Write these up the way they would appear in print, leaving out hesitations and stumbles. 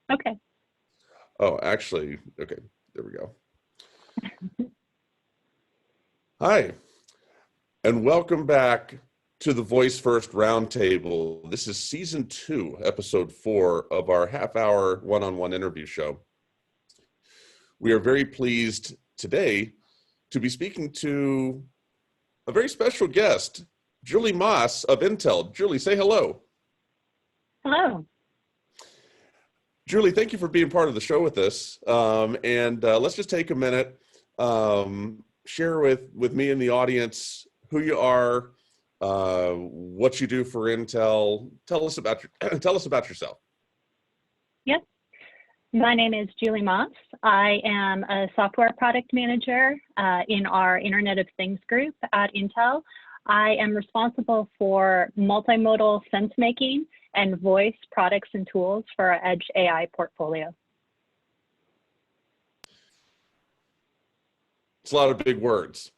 Okay. Oh, actually, okay, there we go. Hi, and welcome back to the VoiceFirst Roundtable. This is season 2, episode 4 of our half-hour one-on-one interview show. We are very pleased today to be speaking to a very special guest, Julie Maas of Intel. Julie, say hello. Hello. Julie, thank you for being part of the show with us. Let's just take a minute, share with me and the audience who you are, what you do for Intel. Tell us about yourself. Yep. My name is Julie Maas. I am a software product manager in our Internet of Things group at Intel. I am responsible for multimodal Sensemaking and voice products and tools for our Edge AI portfolio. It's a lot of big words.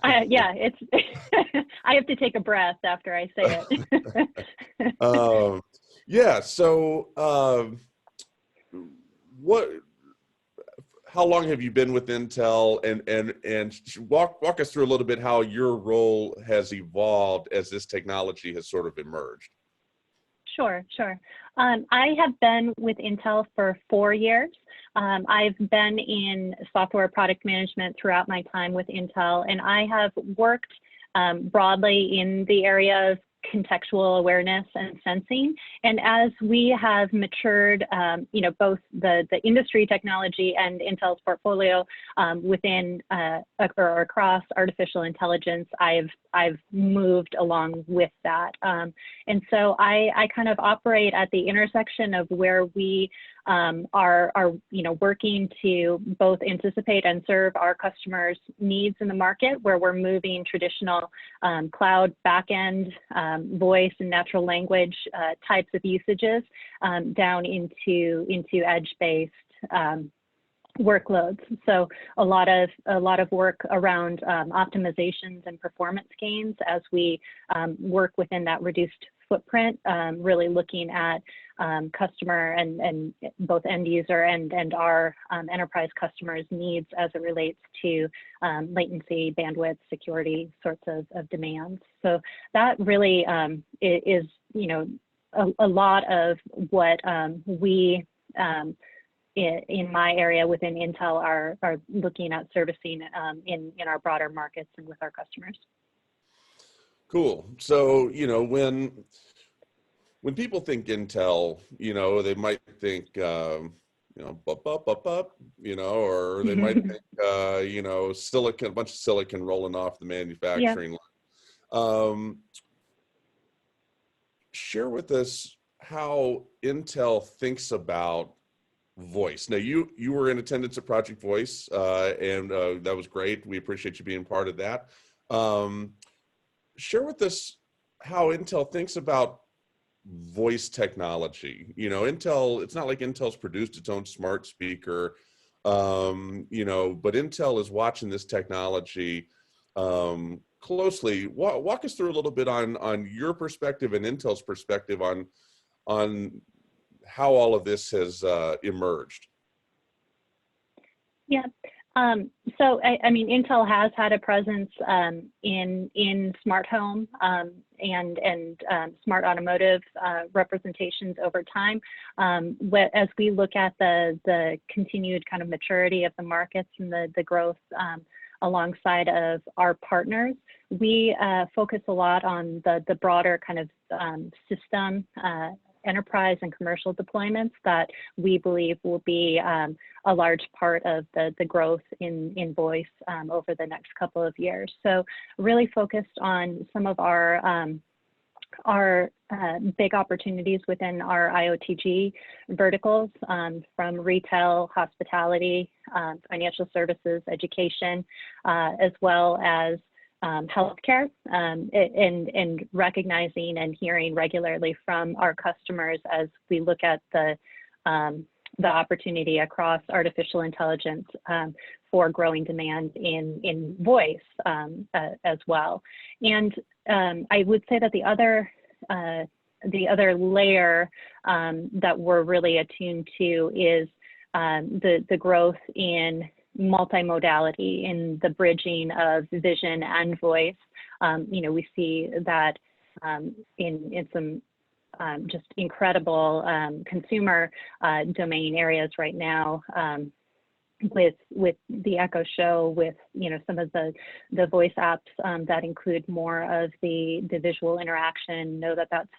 Yeah, it's. I have to take a breath after I say it. Yeah. So, how long have you been with Intel, and walk us through a little bit how your role has evolved as this technology has sort of emerged? Sure. I have been with Intel for 4 years. I've been in software product management throughout my time with Intel, and I have worked broadly in the area of contextual awareness and sensing. And as we have matured, both the industry technology and Intel's portfolio within or across artificial intelligence, I've moved along with that. And so I kind of operate at the intersection of where we are working to both anticipate and serve our customers' needs in the market, where we're moving traditional cloud backend voice and natural language types of usages down into edge-based workloads. So a lot of work around optimizations and performance gains as we work within that reduced footprint, really looking at customer and both end user and our enterprise customers' needs as it relates to latency, bandwidth, security sorts of demands. So that really is a lot of what we in my area within Intel are looking at servicing in our broader markets and with our customers. Cool. So, when people think Intel, they might think, or they might think, silicon, a bunch of silicon rolling off the manufacturing line. Share with us how Intel thinks about voice. Now, you were in attendance at Project Voice, and that was great. We appreciate you being part of that. Share with us how Intel thinks about voice technology. Intel, it's not like Intel's produced its own smart speaker, but Intel is watching this technology closely. Walk us through a little bit on your perspective and Intel's perspective on how all of this has emerged. Yeah. So I mean, Intel has had a presence in smart home and smart automotive representations over time. As we look at the continued kind of maturity of the markets and the growth alongside of our partners, we focus a lot on the broader kind of system enterprise and commercial deployments that we believe will be a large part of the growth in voice over the next couple of years. So really focused on some of our big opportunities within our IOTG verticals, from retail, hospitality, financial services, education, as well as healthcare, and recognizing and hearing regularly from our customers as we look at the opportunity across artificial intelligence for growing demand in voice as well. And I would say that the other the other layer that we're really attuned to is the growth in multimodality, in the bridging of vision and voice. We see that in some just incredible consumer domain areas right now, with the Echo Show, with some of the voice apps that include more of the visual interaction. Know that that's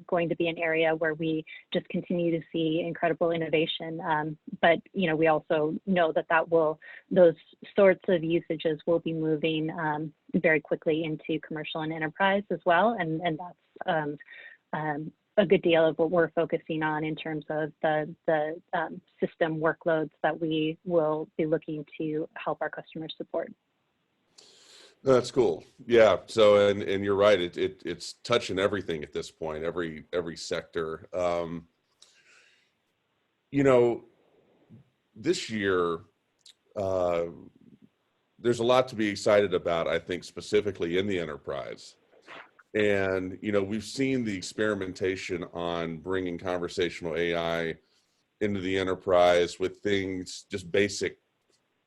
going to be an area where we just continue to see incredible innovation. But we also know that those sorts of usages will be moving very quickly into commercial and enterprise as well, and that's a good deal of what we're focusing on in terms of the system workloads that we will be looking to help our customers support. That's cool. Yeah. So, and you're right. It's touching everything at this point, every sector. This year, there's a lot to be excited about, I think, specifically in the enterprise. And, we've seen the experimentation on bringing conversational AI into the enterprise with things, just basic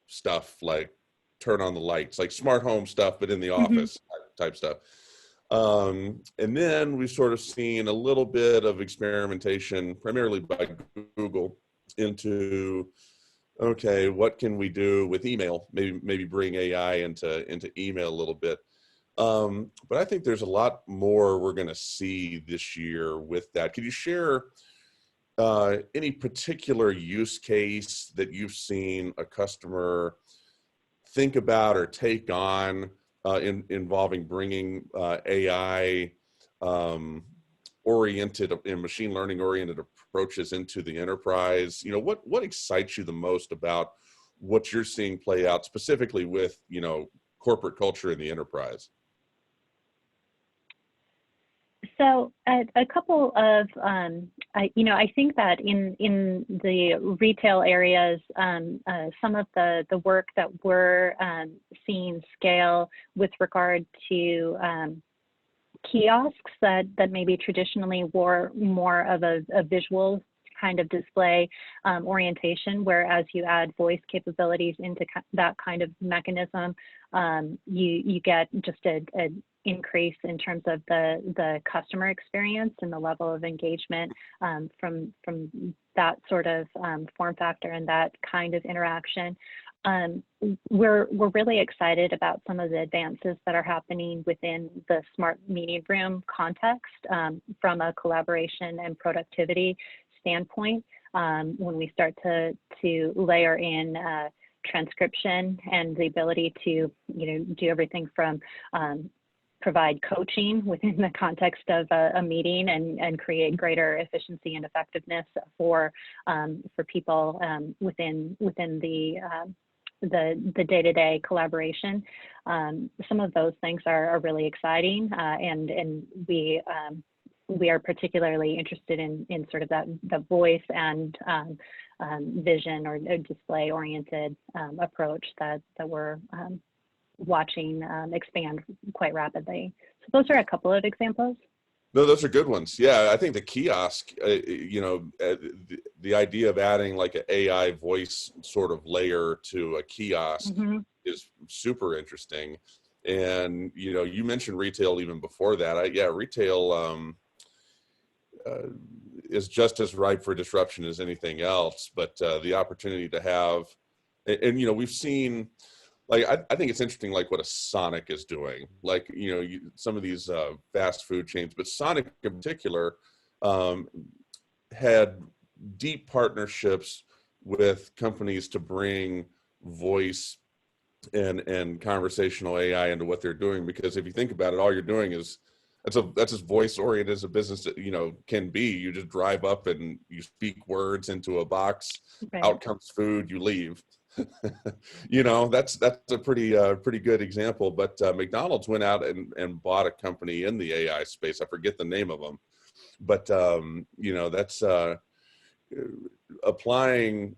stuff like turn on the lights, like smart home stuff, but in the office type stuff. And then we've sort of seen a little bit of experimentation, primarily by Google, into, okay, what can we do with email? Maybe bring AI into email a little bit. But I think there's a lot more we're going to see this year with that. Could you share any particular use case that you've seen a customer think about or take on involving bringing AI oriented and machine learning oriented approaches into the enterprise? What excites you the most about what you're seeing play out specifically with corporate culture in the enterprise? So a couple of, I think that in the retail areas, some of the work that we're seeing scale with regard to kiosks that maybe traditionally were more of a visual kind of display orientation, whereas you add voice capabilities into that kind of mechanism, you get just an increase in terms of the customer experience and the level of engagement from that sort of form factor and that kind of interaction. We're really excited about some of the advances that are happening within the smart meeting room context from a collaboration and productivity standpoint. When we start to layer in transcription and the ability to do everything from provide coaching within the context of a meeting and create greater efficiency and effectiveness for people within the day-to-day collaboration. Some of those things are really exciting, and we are particularly interested in sort of the voice and vision or display oriented approach that we're watching expand quite rapidly. So those are a couple of examples. No, those are good ones. Yeah, I think the kiosk, the idea of adding like an AI voice sort of layer to a kiosk is super interesting. And, you mentioned retail even before that. Retail is just as ripe for disruption as anything else, but the opportunity to have, and we've seen, like, I think it's interesting, like what a Sonic is doing, like, some of these fast food chains, but Sonic in particular had deep partnerships with companies to bring voice and conversational AI into what they're doing. Because if you think about it, all you're doing is, that's as voice oriented as a business that, can be. You just drive up and you speak words into a box, right. Out comes food, you leave. That's a pretty good example. But McDonald's went out and bought a company in the AI space. I forget the name of them, but that's applying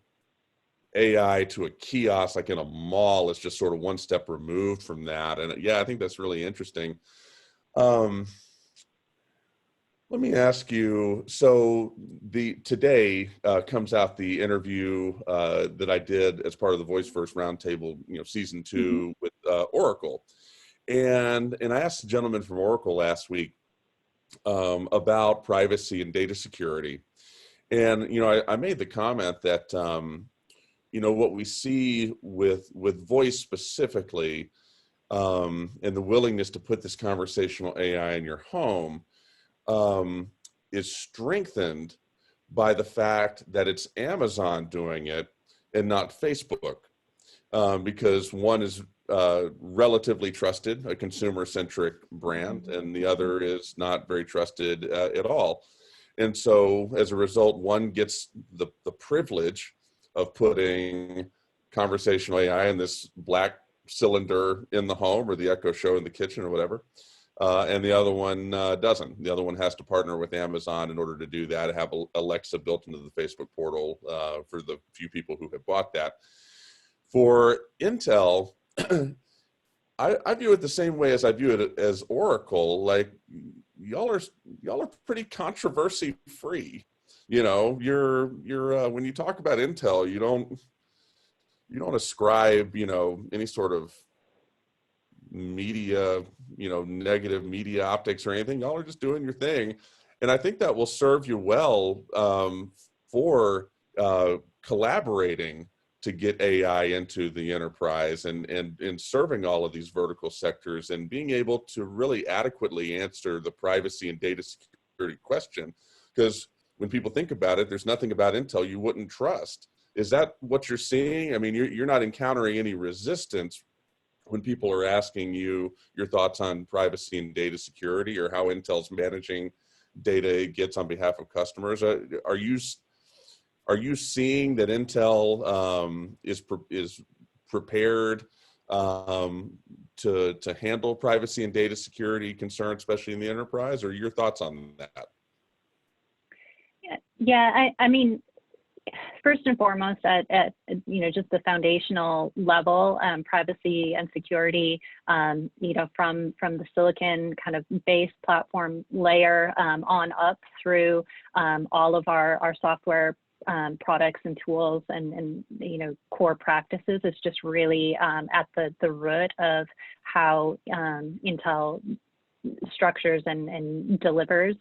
AI to a kiosk like in a mall is just sort of one step removed from that. And I think that's really interesting. Let me ask you, so today comes out the interview that I did as part of the VoiceFirst Roundtable, season Mm-hmm. 2 with Oracle. And I asked a gentleman from Oracle last week about privacy and data security. And, I made the comment that, what we see with voice specifically, and the willingness to put this conversational AI in your home, is strengthened by the fact that it's Amazon doing it and not Facebook, because one is relatively trusted, a consumer-centric brand, and the other is not very trusted at all. And so as a result, one gets the privilege of putting conversational AI in this black cylinder in the home, or the Echo Show in the kitchen, or whatever. And the other one doesn't. The other one has to partner with Amazon in order to do that, have Alexa built into the Facebook portal for the few people who have bought that. For Intel, I view it the same way as I view it as Oracle. Like, y'all are pretty controversy free. You're when you talk about Intel, you don't ascribe any sort of media, negative media optics or anything. Y'all are just doing your thing, and I think that will serve you well for collaborating to get AI into the enterprise and serving all of these vertical sectors, and being able to really adequately answer the privacy and data security question. Because when people think about it, there's nothing about Intel you wouldn't trust. Is that what you're seeing? I mean, you're not encountering any resistance when people are asking you your thoughts on privacy and data security, or how Intel's managing data it gets on behalf of customers. Are you seeing that Intel is prepared to handle privacy and data security concerns, especially in the enterprise? Or your thoughts on that? Yeah, I mean, first and foremost, at just the foundational level, privacy and security, from the silicon kind of base platform layer on up through all of our software products and tools and core practices is just really at the root of how Intel structures and delivers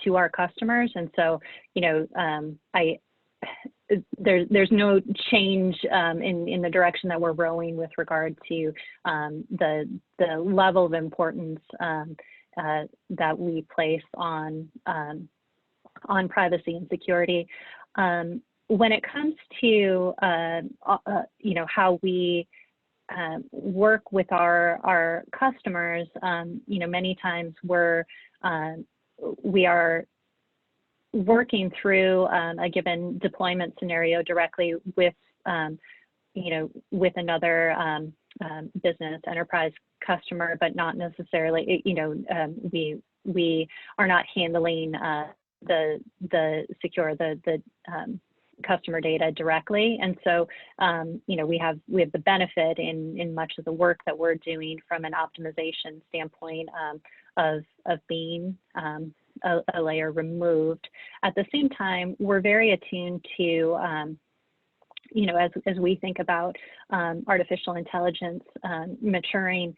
to our customers. And so, there's no change in the direction that we're rowing with regard to the level of importance that we place on privacy and security. When it comes to how we work with our customers, many times we are working through a given deployment scenario directly with with another business enterprise customer, but not necessarily, we are not handling the secure the customer data directly. And so we have the benefit in much of the work that we're doing from an optimization standpoint of being a layer removed. At the same time, we're very attuned to as we think about artificial intelligence maturing,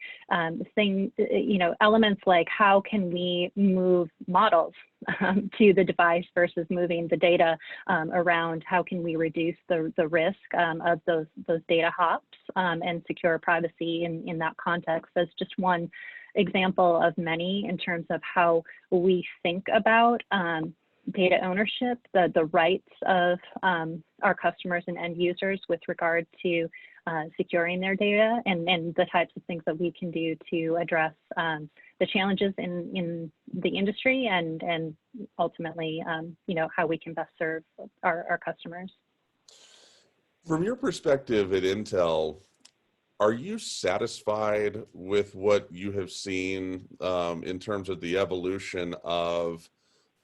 elements like how can we move models to the device versus moving the data around, how can we reduce the risk of those data hops and secure privacy in that context. That's just one example of many in terms of how we think about data ownership, the rights of our customers and end users with regard to securing their data, and the types of things that we can do to address the challenges in the industry, and ultimately, how we can best serve our customers. From your perspective at Intel, are you satisfied with what you have seen in terms of the evolution of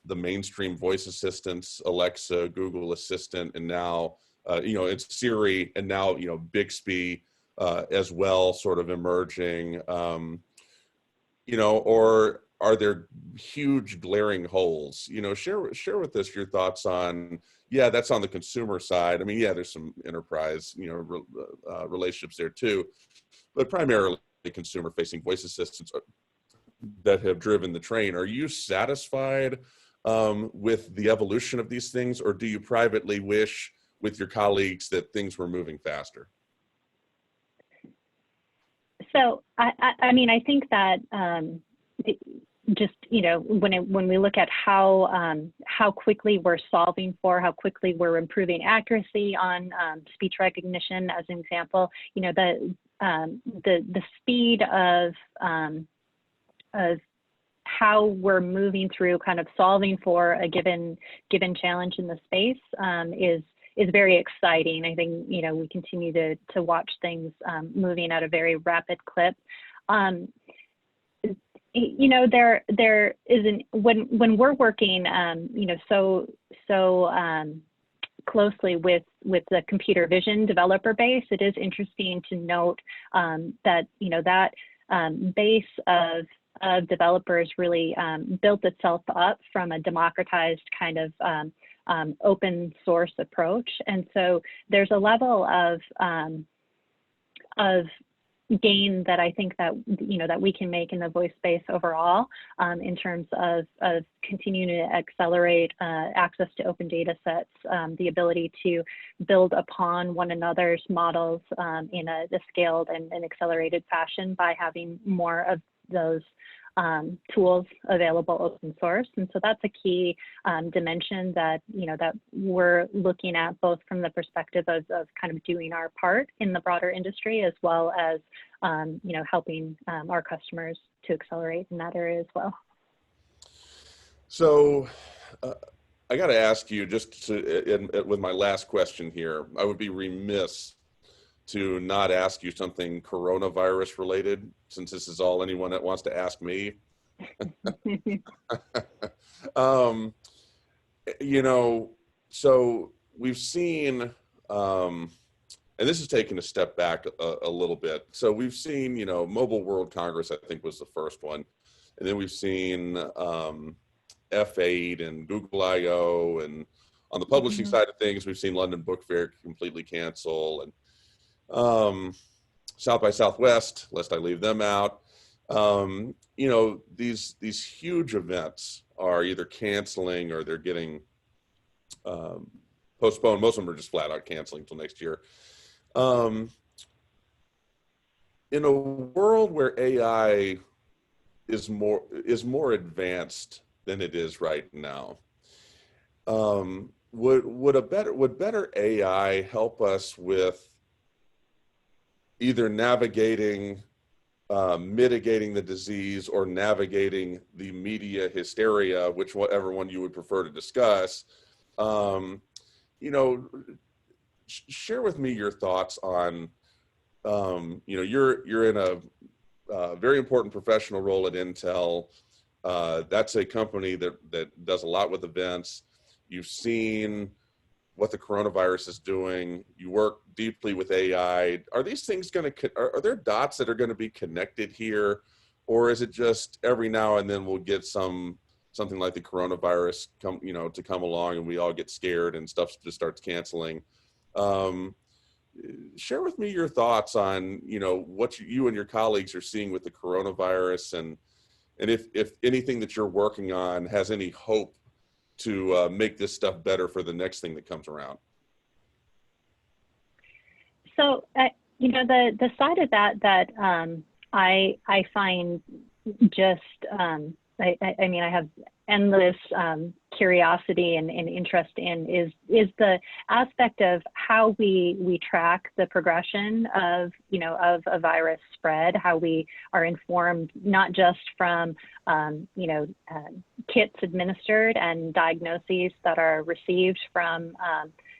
the mainstream voice assistants, Alexa, Google Assistant, and now, it's Siri, and now, Bixby as well, sort of emerging, or are there huge glaring holes? You know, share with us your thoughts on, yeah, that's on the consumer side. I mean, yeah, there's some enterprise, you know, relationships there too, but primarily consumer facing voice assistants that have driven the train. Are you satisfied with the evolution of these things, or do you privately wish with your colleagues that things were moving faster? So, I mean, I think that just, you know, when we look at how quickly we're solving for, how quickly we're improving accuracy on speech recognition, as an example, you know, the speed of how we're moving through kind of solving for a given challenge in the space is very exciting. I think, you know, we continue to watch things moving at a very rapid clip. You know, there isn't, when we're working, you know, so closely with the computer vision developer base, it is interesting to note that, you know, that base of developers really built itself up from a democratized kind of open source approach. And so there's a level of gain that I think that, you know, that we can make in the voice space overall, in terms of continuing to accelerate access to open data sets, the ability to build upon one another's models in a scaled and accelerated fashion by having more of those tools available open source. And so that's a key dimension that, you know, that we're looking at both from the perspective of kind of doing our part in the broader industry, as well as, you know, helping our customers to accelerate in that area as well. So I got to ask you, just with my last question here, I would be remiss to not ask you something coronavirus related, since this is all anyone that wants to ask me. You know, so we've seen, and this is taking a step back a little bit. So we've seen, you know, Mobile World Congress, I think, was the first one. And then we've seen F8 and Google I/O. And on the publishing side of things, we've seen London Book Fair completely cancel. And South by Southwest, lest I leave them out. You know, these huge events are either canceling or they're getting postponed. Most of them are just flat out canceling until next year. In a world where AI is more advanced than it is right now, would better AI help us with either navigating, mitigating the disease, or navigating the media hysteria, whichever one you would prefer to discuss? You know, share with me your thoughts on, you know, you're in a very important professional role at Intel. That's a company that does a lot with events. You've seen what the coronavirus is doing. You work deeply with AI. Are these things are there dots that are going to be connected here? Or is it just every now and then we'll get something like the coronavirus to come along and we all get scared and stuff just starts canceling? Share with me your thoughts on, you know, what you and your colleagues are seeing with the coronavirus, and if anything that you're working on has any hope to make this stuff better for the next thing that comes around. So, you know, the side of that I find just, I mean, I have endless curiosity and interest in is the aspect of how we track the progression of, you know, of a virus spread, how we are informed not just from, you know, kits administered and diagnoses that are received from,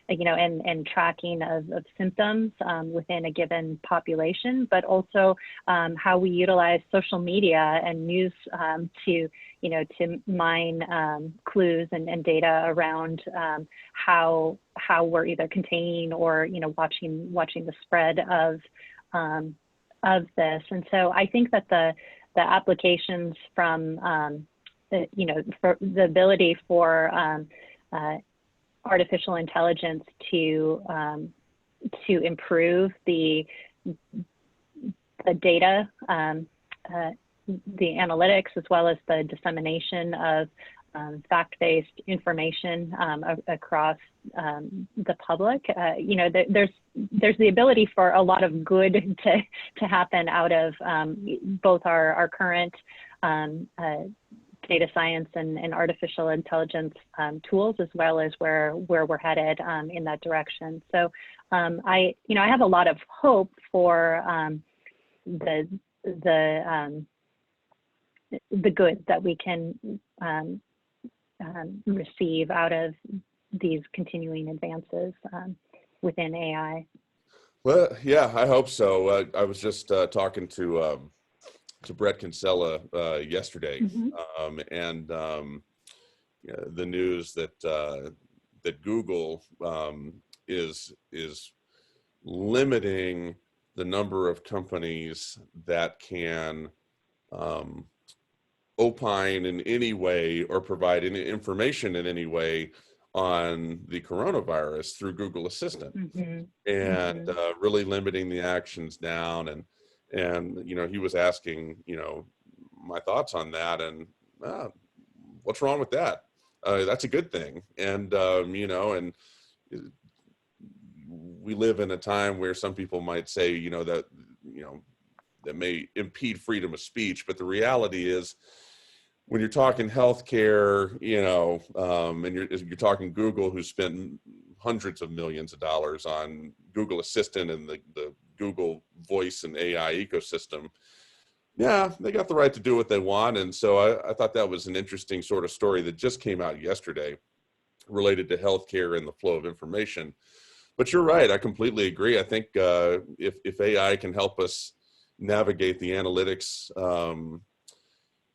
you know, and tracking of symptoms within a given population, but also how we utilize social media and news to, you know, to mine clues and data around how we're either containing or, you know, watching the spread of this. And so I think that applications from for the ability for artificial intelligence to improve the data, the analytics, as well as the dissemination of fact-based information across the public. There's the ability for a lot of good to happen out of both our current data science and artificial intelligence tools, as well as where we're headed in that direction. So I have a lot of hope for the good that we can receive out of these continuing advances within AI. Well, yeah, I hope so. I was just talking to Brett Kinsella yesterday, Mm-hmm. and the news that that Google is limiting the number of companies that can opine in any way or provide any information in any way on the coronavirus through Google Assistant, Mm-hmm. and Mm-hmm. really limiting the actions down. And he was asking my thoughts on that, and what's wrong with that? That's a good thing. And and we live in a time where some people might say that that may impede freedom of speech, but the reality is, when you're talking healthcare, and you're talking Google, who spent hundreds of millions of dollars on Google Assistant and the Google Voice and AI ecosystem, yeah, they got the right to do what they want. And so I thought that was an interesting sort of story that just came out yesterday related to healthcare and the flow of information. But you're right, I completely agree. I think if AI can help us navigate the analytics,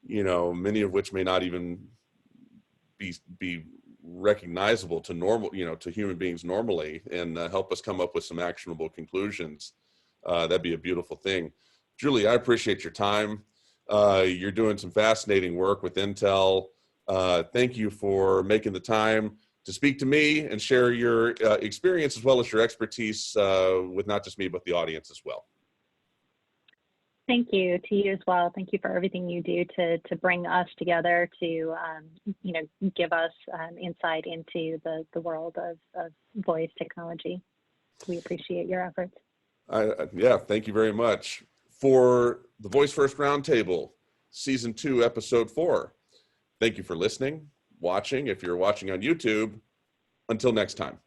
many of which may not even be recognizable to normal, to human beings normally, and help us come up with some actionable conclusions, that'd be a beautiful thing. Julie, I appreciate your time. You're doing some fascinating work with Intel. Thank you for making the time to speak to me and share your experience, as well as your expertise with not just me, but the audience as well. Thank you to you as well. Thank you for everything you do to bring us together, to give us insight into the world of voice technology. We appreciate your efforts. Yeah, thank you very much. For the VoiceFirst Roundtable, Season 2, Episode 4. Thank you for listening, watching. If you're watching on YouTube, until next time.